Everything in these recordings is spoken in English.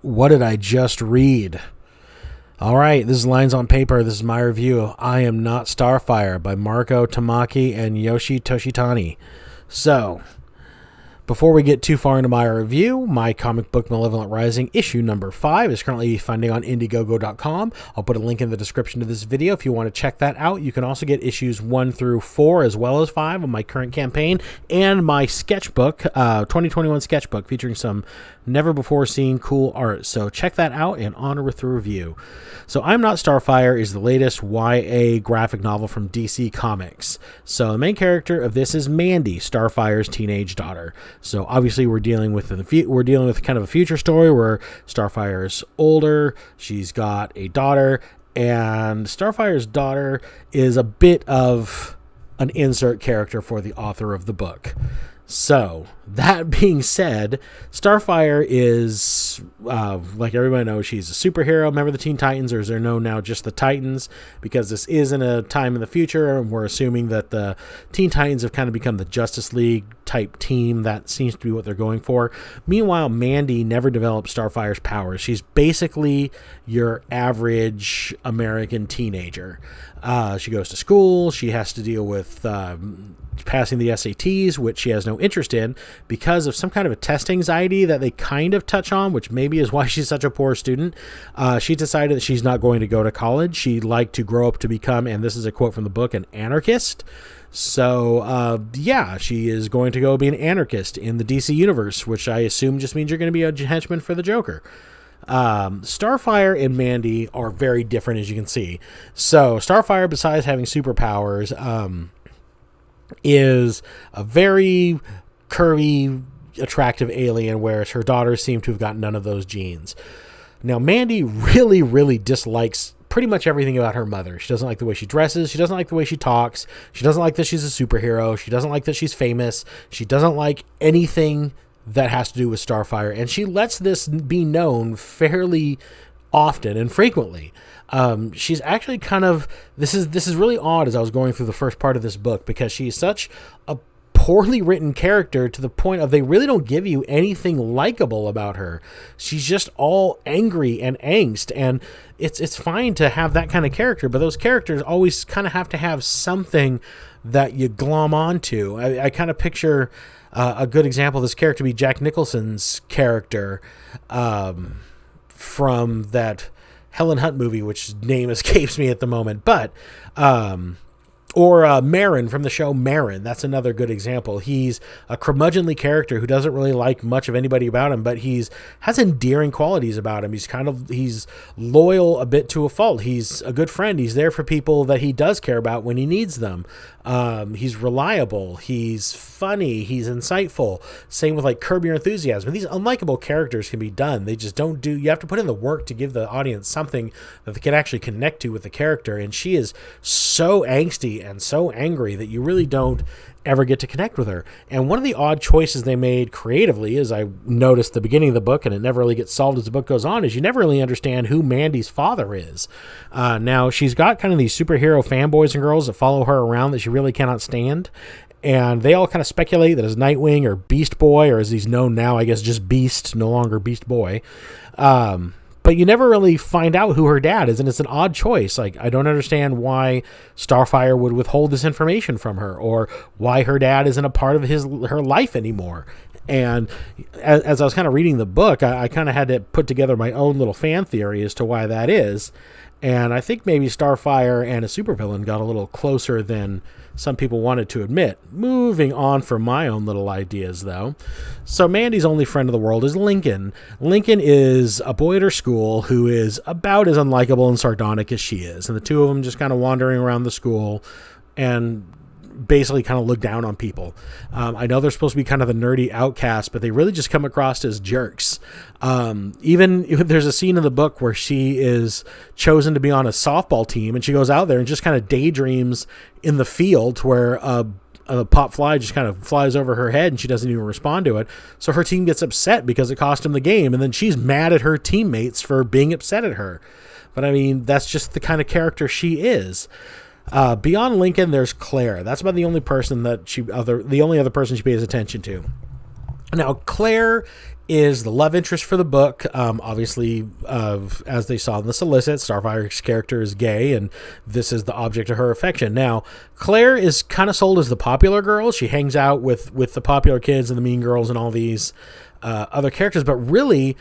What did I just read? All right, this is Lines on Paper. This is my review of I Am Not Starfire by Marco Tamaki and Yoshi Toshitani. So, before we get too far into my review, my comic book Malevolent Rising issue number 5 is currently funding on Indiegogo.com. I'll put a link in the description of this video if you want to check that out. You can also get issues 1 through 4 as well as 5 of my current campaign and my sketchbook, 2021 sketchbook featuring some never before seen cool art. So check that out and honor with the review. So I'm Not Starfire is the latest YA graphic novel from DC Comics. So the main character of this is Mandy, Starfire's teenage daughter. So obviously we're dealing with kind of a future story where Starfire's older, she's got a daughter, and Starfire's daughter is a bit of an insert character for the author of the book. So, that being said, Starfire is, like everybody knows, she's a superhero. Remember the Teen Titans, or is there known now just the Titans? Because this is in a time in the future, and we're assuming that the Teen Titans have kind of become the Justice League type team. That seems to be what they're going for. Meanwhile, Mandy never developed Starfire's powers. She's basically your average American teenager. She goes to school. She has to deal with passing the SATs, which she has no interest in because of some kind of a test anxiety that they kind of touch on, which maybe is why she's such a poor student. She decided that she's not going to go to college. She'd like to grow up to become, and this is a quote from the book, an anarchist. So, she is going to go be an anarchist in the DC universe, which I assume just means you're going to be a henchman for the Joker. Starfire and Mandy are very different, as you can see. So, Starfire, besides having superpowers, is a very curvy, attractive alien, whereas her daughters seem to have got none of those genes. Now, Mandy really, really dislikes pretty much everything about her mother. She doesn't like the way she dresses. She doesn't like the way she talks. She doesn't like that she's a superhero. She doesn't like that she's famous. She doesn't like anything that has to do with Starfire. And she lets this be known fairly often and frequently. She's actually kind of, this is really odd as I was going through the first part of this book, because she's such a poorly written character to the point of they really don't give you anything likable about her. She's just all angry and angst, and it's fine to have that kind of character, but those characters always kind of have to have something that you glom onto. I kind of picture a good example of this character be Jack Nicholson's character from that Helen Hunt movie, which name escapes me at the moment, but or Marin from the show Marin. That's another good example. He's a curmudgeonly character who doesn't really like much of anybody about him, but has endearing qualities about him. He's loyal a bit to a fault. He's a good friend. He's there for people that he does care about when he needs them. He's reliable. He's funny. He's insightful. Same with like Curb Your Enthusiasm. These unlikable characters can be done. They just don't do. You have to put in the work to give the audience something that they can actually connect to with the character. And she is so angsty and so angry that you really don't ever get to connect with her. And one of the odd choices they made creatively, as I noticed at the beginning of the book, and it never really gets solved as the book goes on, is you never really understand who Mandy's father is. Now, she's got kind of these superhero fanboys and girls that follow her around that she really cannot stand. And they all kind of speculate that it's Nightwing or Beast Boy, or as he's known now, I guess just Beast, no longer Beast Boy. But you never really find out who her dad is, and it's an odd choice. Like, I don't understand why Starfire would withhold this information from her, or why her dad isn't a part of her life anymore. And as I was kind of reading the book, I kind of had to put together my own little fan theory as to why that is. And I think maybe Starfire and a supervillain got a little closer than some people wanted to admit. Moving on from my own little ideas, though. So Mandy's only friend of the world is Lincoln. Lincoln is a boy at her school who is about as unlikable and sardonic as she is. And the two of them just kind of wandering around the school and basically kind of look down on people. I know they're supposed to be kind of the nerdy outcast, but they really just come across as jerks. Even there's a scene in the book where she is chosen to be on a softball team, and she goes out there and just kind of daydreams in the field where a pop fly just kind of flies over her head and she doesn't even respond to it. So her team gets upset because it cost them the game, and then she's mad at her teammates for being upset at her. But I mean, that's just the kind of character she is. Beyond Lincoln, there's Claire. That's about the only person the only other person she pays attention to. Now, Claire is the love interest for the book. Obviously, as they saw in the solicit, Starfire's character is gay, and this is the object of her affection. Now, Claire is kind of sold as the popular girl. She hangs out with the popular kids and the mean girls and all these other characters, but really,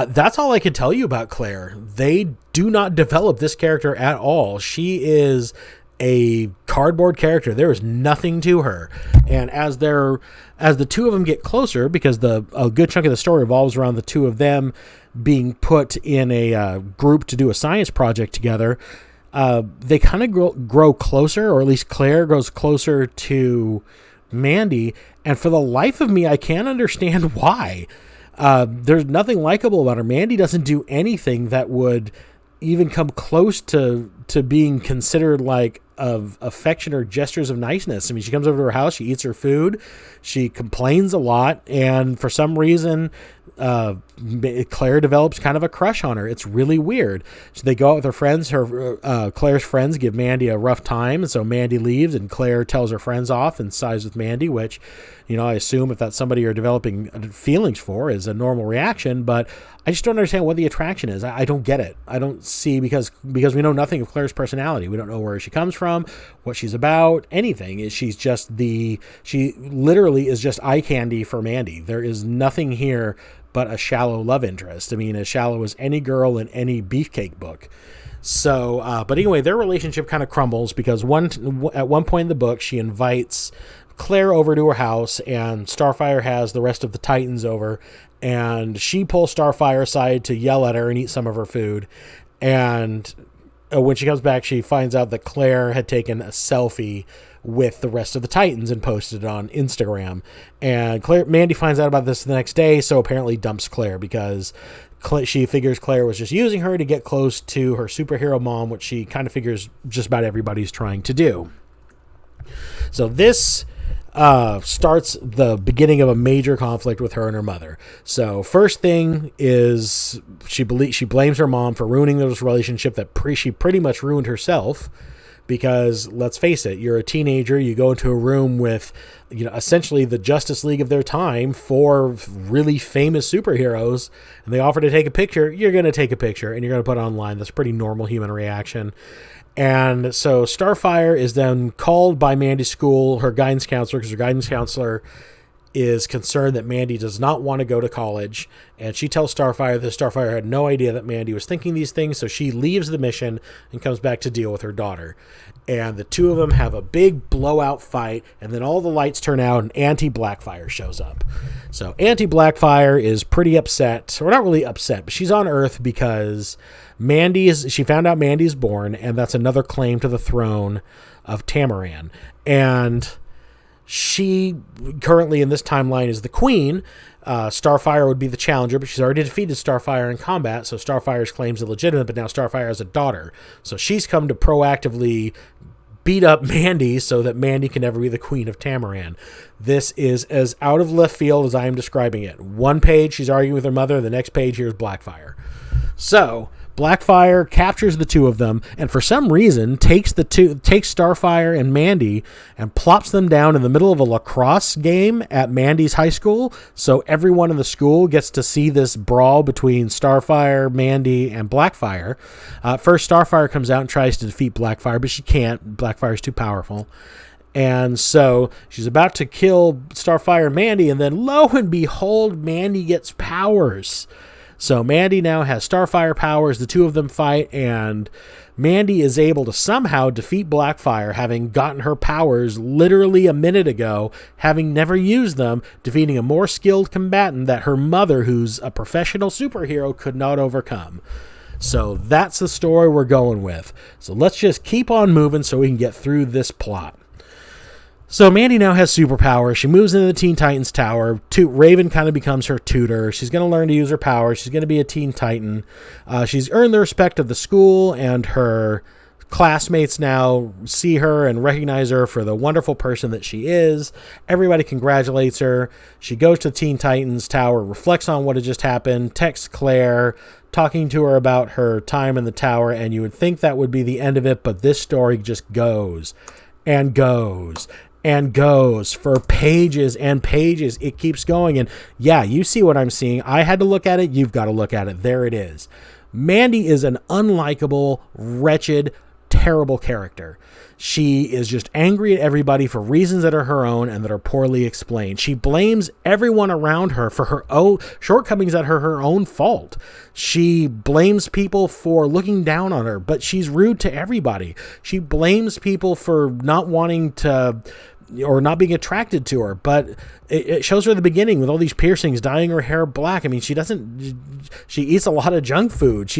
that's all I can tell you about Claire. They do not develop this character at all. She is a cardboard character. There is nothing to her. And as the two of them get closer, because a good chunk of the story revolves around the two of them being put in a group to do a science project together, they kind of grow closer, or at least Claire grows closer to Mandy. And for the life of me, I can't understand why. There's nothing likable about her. Mandy doesn't do anything that would even come close to being considered like of affection or gestures of niceness. I mean, she comes over to her house, she eats her food, she complains a lot, and for some reason, Claire develops kind of a crush on her. It's really weird. So they go out with her friends. Claire's friends give Mandy a rough time, and so Mandy leaves, and Claire tells her friends off and sides with Mandy, which, I assume if that's somebody you're developing feelings for is a normal reaction, but I just don't understand what the attraction is. I don't get it. I don't see, because we know nothing of Claire's personality. We don't know where she comes from, what she's about, anything. She literally is just eye candy for Mandy. There is nothing here but a shallow love interest. I mean, as shallow as any girl in any beefcake book. So, but anyway, their relationship kind of crumbles because at one point in the book, she invites Claire over to her house, and Starfire has the rest of the Titans over, and she pulls Starfire aside to yell at her and eat some of her food. And when she comes back, she finds out that Claire had taken a selfie with the rest of the Titans and posted it on Instagram. And Mandy finds out about this the next day, so apparently dumps Claire because she figures Claire was just using her to get close to her superhero mom, which she kind of figures just about everybody's trying to do. So this starts the beginning of a major conflict with her and her mother. So first thing is she blames her mom for ruining this relationship that she pretty much ruined herself. Because let's face it, you're a teenager, you go into a room with, essentially the Justice League of their time, 4 really famous superheroes, and they offer to take a picture, you're going to take a picture and you're going to put it online. That's a pretty normal human reaction. And so Starfire is then called by Mandy's school, her guidance counselor, because her guidance counselor is concerned that Mandy does not want to go to college, and she tells Starfire that Starfire had no idea that Mandy was thinking these things, so she leaves the mission and comes back to deal with her daughter. And the two of them have a big blowout fight, and then all the lights turn out and Anti-Blackfire shows up. So Anti-Blackfire is pretty upset, or not really upset, but she's on Earth because she found out Mandy's born, and that's another claim to the throne of Tamaran. And she currently in this timeline is the queen. Starfire would be the challenger, but she's already defeated Starfire in combat, so Starfire's claim's illegitimate, but now Starfire has a daughter. So she's come to proactively beat up Mandy so that Mandy can never be the queen of Tamaran. This is as out of left field as I am describing it. One page, she's arguing with her mother. The next page, here's Blackfire. So Blackfire captures the two of them, and for some reason takes Starfire and Mandy and plops them down in the middle of a lacrosse game at Mandy's high school. So everyone in the school gets to see this brawl between Starfire, Mandy, and Blackfire. First, Starfire comes out and tries to defeat Blackfire, but she can't. Blackfire's too powerful. And so she's about to kill Starfire and Mandy, and then lo and behold, Mandy gets powers. So Mandy now has Starfire powers, the two of them fight, and Mandy is able to somehow defeat Blackfire, having gotten her powers literally a minute ago, having never used them, defeating a more skilled combatant that her mother, who's a professional superhero, could not overcome. So that's the story we're going with. So let's just keep on moving so we can get through this plot. So Mandy now has superpowers. She moves into the Teen Titans Tower. Raven kind of becomes her tutor. She's going to learn to use her powers. She's going to be a Teen Titan. She's earned the respect of the school, and her classmates now see her and recognize her for the wonderful person that she is. Everybody congratulates her. She goes to the Teen Titans Tower, reflects on what had just happened, texts Claire, talking to her about her time in the tower, and you would think that would be the end of it, but this story just goes and goes and goes for pages and pages. It keeps going. And yeah, you see what I'm seeing. I had to look at it. You've got to look at it. There it is. Mandy is an unlikable, wretched, terrible character. She is just angry at everybody for reasons that are her own and that are poorly explained. She blames everyone around her for her own shortcomings that are her own fault. She blames people for looking down on her, but she's rude to everybody. She blames people for not wanting to or not being attracted to her, but it shows her at the beginning with all these piercings, dyeing her hair black. I mean, she eats a lot of junk food.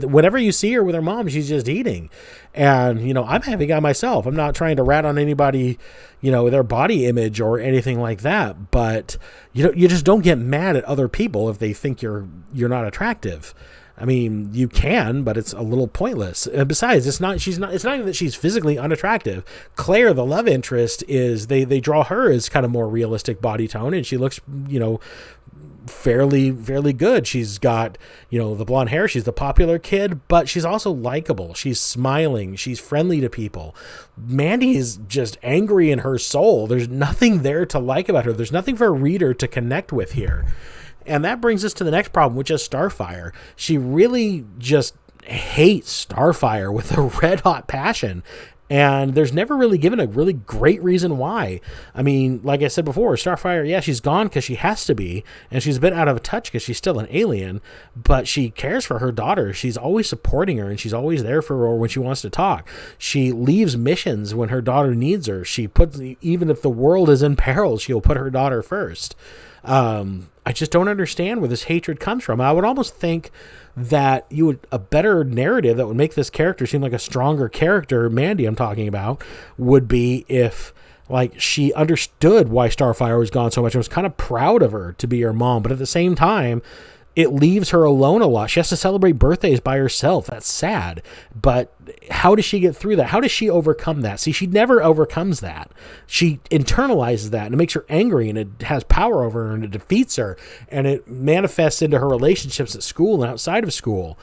Whenever you see her with her mom, she's just eating. And, I'm a heavy guy myself. I'm not trying to rat on anybody, their body image or anything like that. But, you just don't get mad at other people if they think you're not attractive. I mean, you can, but it's a little pointless. And besides, it's not even that she's physically unattractive. Claire, the love interest, is they draw her as kind of more realistic body tone, and she looks, fairly good. She's got, the blonde hair. She's the popular kid, but she's also likable. She's smiling. She's friendly to people. Mandy is just angry in her soul. There's nothing there to like about her. There's nothing for a reader to connect with here. And that brings us to the next problem, which is Starfire. She really just hates Starfire with a red-hot passion. And there's never really given a really great reason why. I mean, like I said before, Starfire, yeah, she's gone because she has to be. And she's a bit out of touch because she's still an alien. But she cares for her daughter. She's always supporting her, and she's always there for her when she wants to talk. She leaves missions when her daughter needs her. Even if the world is in peril, she'll put her daughter first. I just don't understand where this hatred comes from. I would almost think that a better narrative that would make this character seem like a stronger character, Mandy I'm talking about, would be if she understood why Starfire was gone so much and was kind of proud of her to be her mom. But at the same time, it leaves her alone a lot. She has to celebrate birthdays by herself. That's sad. But how does she get through that? How does she overcome that? See, she never overcomes that. She internalizes that, and it makes her angry, and it has power over her, and it defeats her, and it manifests into her relationships at school and outside of school.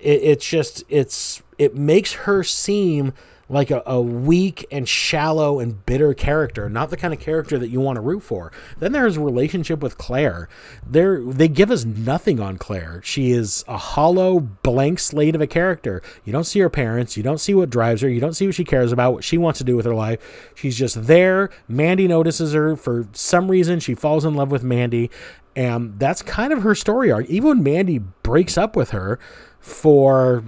It makes her seem like a weak and shallow and bitter character, not the kind of character that you want to root for. Then there's a relationship with Claire. They give us nothing on Claire. She is a hollow, blank slate of a character. You don't see her parents. You don't see what drives her. You don't see what she cares about, what she wants to do with her life. She's just there. Mandy notices her. For some reason, she falls in love with Mandy, and that's kind of her story arc. Even when Mandy breaks up with her for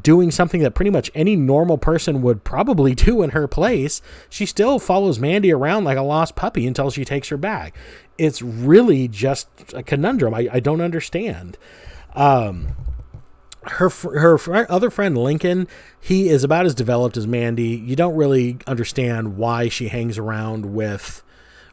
doing something that pretty much any normal person would probably do in her place, she still follows Mandy around like a lost puppy until she takes her back. It's really just a conundrum. I don't understand. Her other friend Lincoln, he is about as developed as Mandy. You don't really understand why she hangs around with,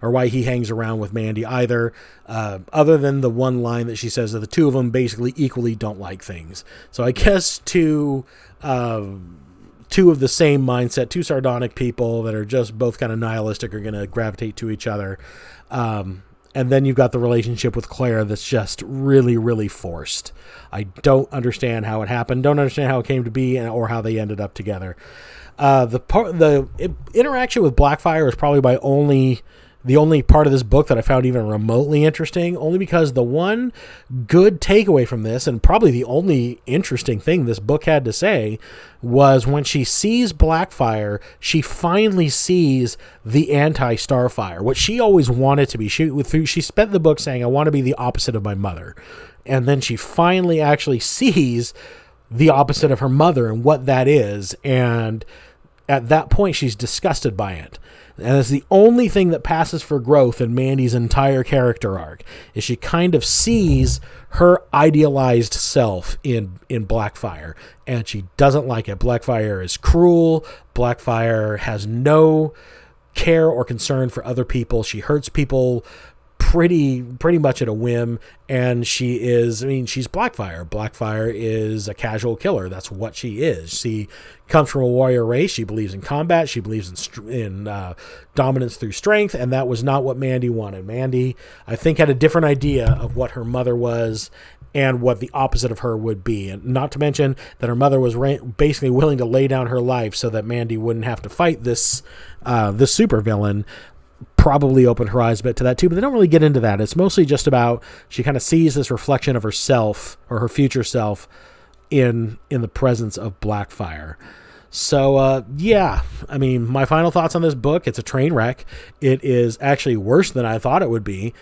or why he hangs around with Mandy either, other than the one line that she says that the two of them basically equally don't like things. So I guess two of the same mindset, two sardonic people that are just both kind of nihilistic are going to gravitate to each other. And then you've got the relationship with Claire that's just really, really forced. I don't understand how it happened, don't understand how it came to be, or how they ended up together. The interaction with Blackfire is probably the only part of this book that I found even remotely interesting, only because the one good takeaway from this, and probably the only interesting thing this book had to say, was when she sees Blackfire, she finally sees the anti-Starfire, what she always wanted to be. She spent the book saying, I want to be the opposite of my mother. And then she finally actually sees the opposite of her mother and what that is. And at that point, she's disgusted by it. And it's the only thing that passes for growth in Mandy's entire character arc, is she kind of sees her idealized self in Blackfire, and she doesn't like it. Blackfire is cruel. Blackfire has no care or concern for other people. She hurts people pretty much at a whim, and she's Blackfire. Blackfire is a casual killer. That's what she is. She comes from a warrior race. She believes in combat. She believes in dominance through strength, and that was not what Mandy wanted. Mandy, I think, had a different idea of what her mother was and what the opposite of her would be. And not to mention that her mother was basically willing to lay down her life so that Mandy wouldn't have to fight this supervillain. Probably opened her eyes a bit to that too, but they don't really get into that. It's mostly just about she kind of sees this reflection of herself or her future self in the presence of Blackfire. So, yeah, I mean, my final thoughts on this book, it's a train wreck. It is actually worse than I thought it would be.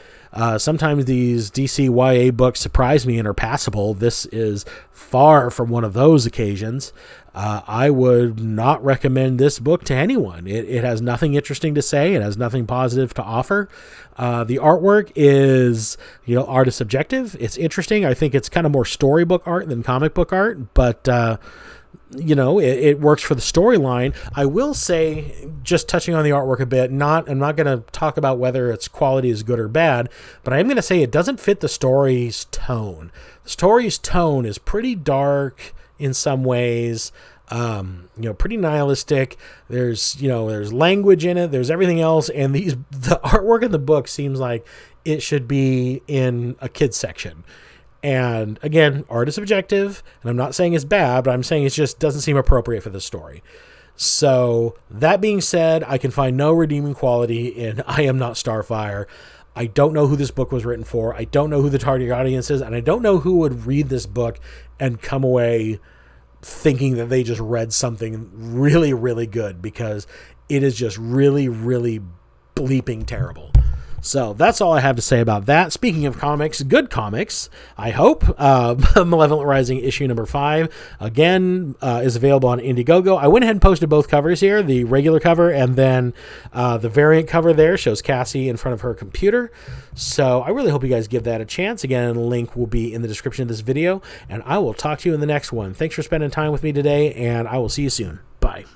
Sometimes these DC YA books surprise me and are passable. This is far from one of those occasions. I would not recommend this book to anyone. It has nothing interesting to say. It has nothing positive to offer. The artwork is, art is subjective. It's interesting. I think it's kind of more storybook art than comic book art, but it works for the storyline. I will say, just touching on the artwork a bit, I'm not going to talk about whether its quality is good or bad, but I am going to say it doesn't fit the story's tone. The story's tone is pretty dark in some ways, pretty nihilistic. There's language in it. There's everything else. And the artwork in the book seems like it should be in a kid's section. And again, art is subjective, and I'm not saying it's bad, but I'm saying it just doesn't seem appropriate for the story. So that being said, I can find no redeeming quality in I Am Not Starfire. I don't know who this book was written for. I don't know who the target audience is, and I don't know who would read this book and come away thinking that they just read something really, really good, because it is just really, really bleeping terrible. So that's all I have to say about that. Speaking of comics, good comics, I hope. Malevolent Rising issue number 5, again, is available on Indiegogo. I went ahead and posted both covers here, the regular cover and then the variant cover there shows Cassie in front of her computer. So I really hope you guys give that a chance. Again, the link will be in the description of this video, and I will talk to you in the next one. Thanks for spending time with me today, and I will see you soon. Bye.